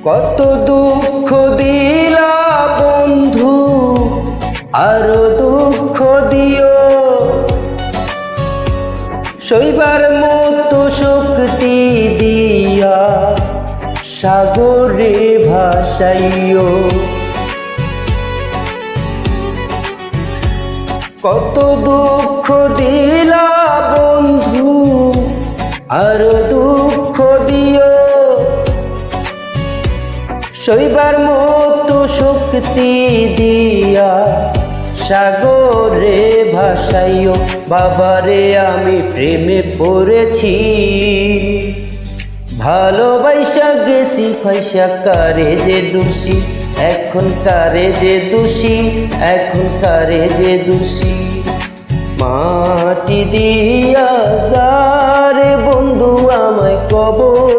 কত দুঃখ দিলা বন্ধু, আরো দুঃখ দিও, সইবার মতো শক্তি দিয়া সাগরে ভাসাইও। কত দুঃখ দিলা বন্ধু, আরো দুঃখ দিও, সইবার মতো শক্তি দিয়া সাগরে ভাসাইও। বাবারে আমি প্রেমে পড়েছি, ভালোবাসা গেছি ফাইসা, কারে যে দোষী এখন, কারে যে দোষী এখন, কারে যে দোষী। মাটি দিয়া যারে বন্ধু আমায় কবর